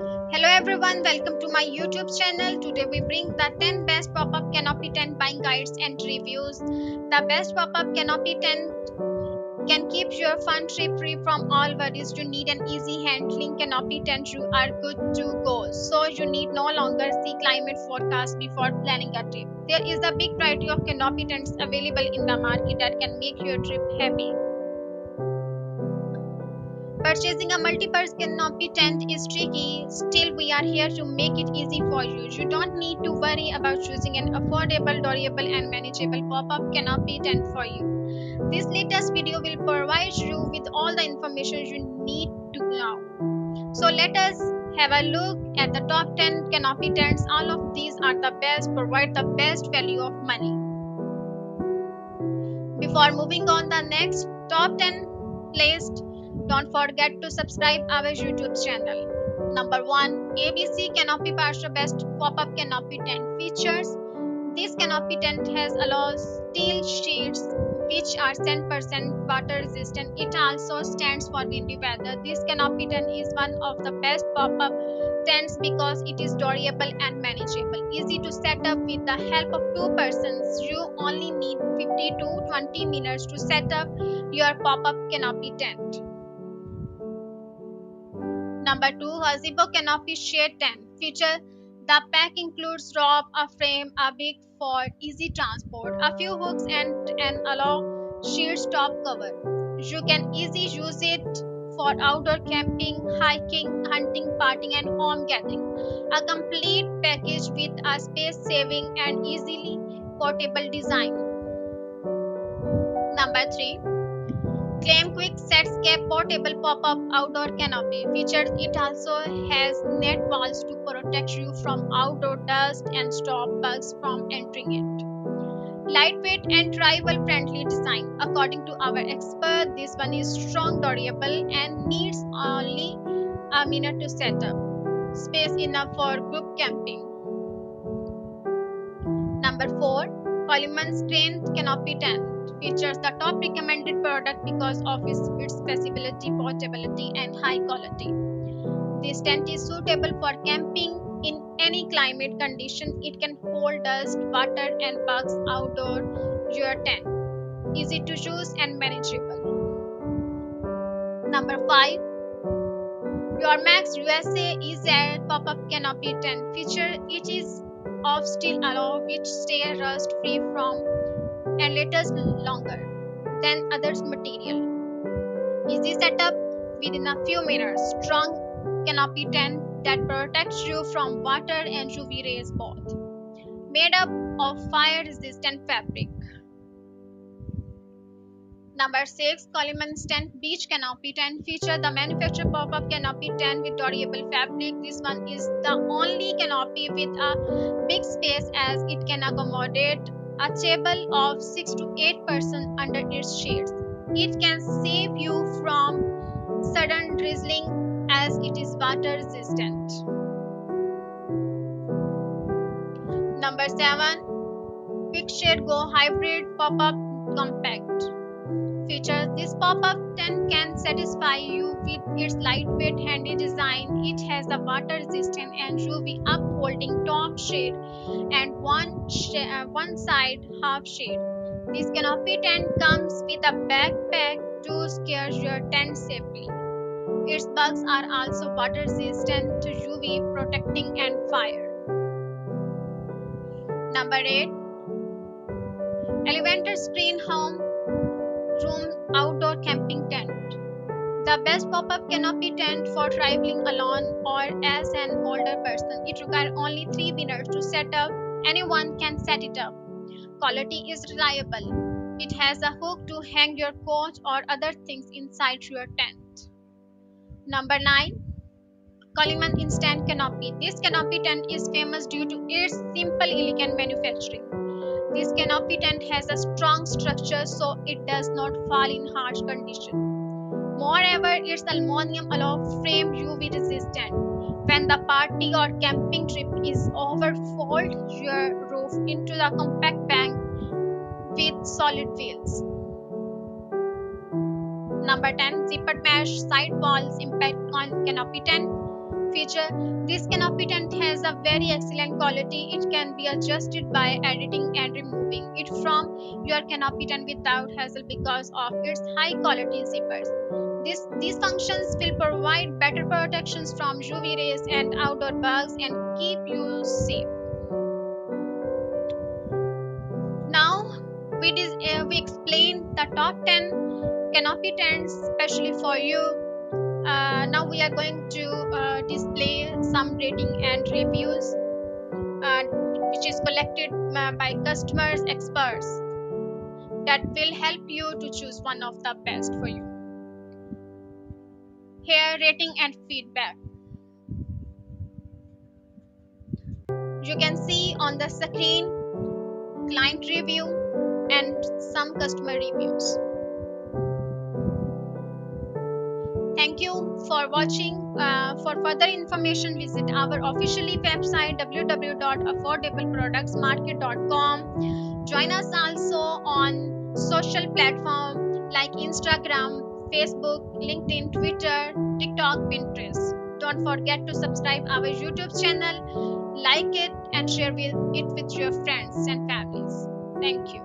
Hello everyone, welcome to my YouTube channel. Today we bring the 10 best pop-up canopy tent buying guides and reviews. The best pop-up canopy tent can keep your fun trip free from all worries. You need an easy handling canopy tent, you are good to go. So you need no longer see climate forecast before planning a trip. There is a big variety of canopy tents available in the market that can make your trip happy. Purchasing a multi-purpose canopy tent is tricky, still we are here to make it easy for you. You don't need to worry about choosing an affordable, durable and manageable pop-up canopy tent for you. This latest video will provide you with all the information you need to know. So let us have a look at the top 10 canopy tents. All of these are the best, provide the best value of money. Before moving on the next top 10 list, don't forget to subscribe our YouTube channel. Number 1. ABC Canopy Patio Best Pop-Up Canopy Tent Features. This canopy tent has alloy steel sheets which are 10% water resistant. It also stands for windy weather. This canopy tent is one of the best pop-up tents because it is durable and manageable. Easy to set up with the help of two persons. You only need 50 to 20 minutes to set up your pop-up canopy tent. Number 2. Gazebo Canopy Shade Tent. Feature. The pack includes rope, a frame, a big for easy transport, a few hooks and an allow sheet top cover. You can easily use it for outdoor camping, hiking, hunting, partying and home gathering. A complete package with a space-saving and easily portable design. Number 3. Clam Quik Setscape Portable Pop-Up Outdoor Canopy. Features. It also has net walls to protect you from outdoor dust and stop bugs from entering it. Lightweight and travel friendly design. According to our expert, this one is strong, durable and needs only a minute to set up. Space enough for group camping. Number 4. Coleman Screen Canopy Tent. Features. The top recommended product because of its flexibility, portability and high quality. This tent is suitable for camping in any climate condition. It can hold dust, water and bugs outdoor your tent. Easy to use and manageable. Number 5. Eurmax USA is a pop-up canopy tent. Feature. It is of steel alloy which stay rust free from and lasts longer than other material. Easy setup within a few minutes. Strong canopy tent that protects you from water and UV rays both. Made up of fire resistant fabric. Number 6. Coleman Tent Beach Canopy Tent. Feature. The manufacturer pop-up canopy tent with durable fabric. This one is the only canopy with a big space as it can accommodate a table of 6 to 8 persons under its shades. It can save you from sudden drizzling as it is water resistant. Number 7. Quik Shade Go Hybrid Pop-Up Compact. Features. This pop-up tent can satisfy you with its lightweight handy design. It has a water resistant and UV upholding top shade and one side half shade. This canopy tent comes with a backpack to secure your tent safely. Its bugs are also water resistant to UV, protecting and fire. Number 8. Alvantor Screenhouse Room Outdoor Camping Tent. The best pop-up canopy tent for traveling alone or as an older person. It requires only 3 minutes to set up. Anyone can set it up. Quality is reliable. It has a hook to hang your coat or other things inside your tent. Number 9. Coleman Instant Canopy. This canopy tent is famous due to its simple, elegant manufacturing. This canopy tent has a strong structure so it does not fall in harsh conditions. Moreover, its aluminum alloy frame UV resistant. When the party or camping trip is over, fold your roof into the compact bank with solid wheels. Number 10. Zippered mesh side walls impact on canopy tent. feature. This canopy tent has a very excellent quality. It can be adjusted by editing and removing it from your canopy tent without hassle because of its high quality zippers. These functions will provide better protections from UV rays and outdoor bugs and keep you safe. Now we explained the top 10 canopy tents specially for you. Now we are going to display some rating and reviews, uh, which is collected by customers experts that will help you to choose one of the best for you. Here, rating and feedback. You can see on the screen client review and some customer reviews. Thank you for watching. For further information, visit our officially website www.affordableproductsmarket.com. Join us also on social platforms like Instagram, Facebook, LinkedIn, Twitter, TikTok, Pinterest. Don't forget to subscribe our YouTube channel, like it, and share it with your friends and families. Thank you.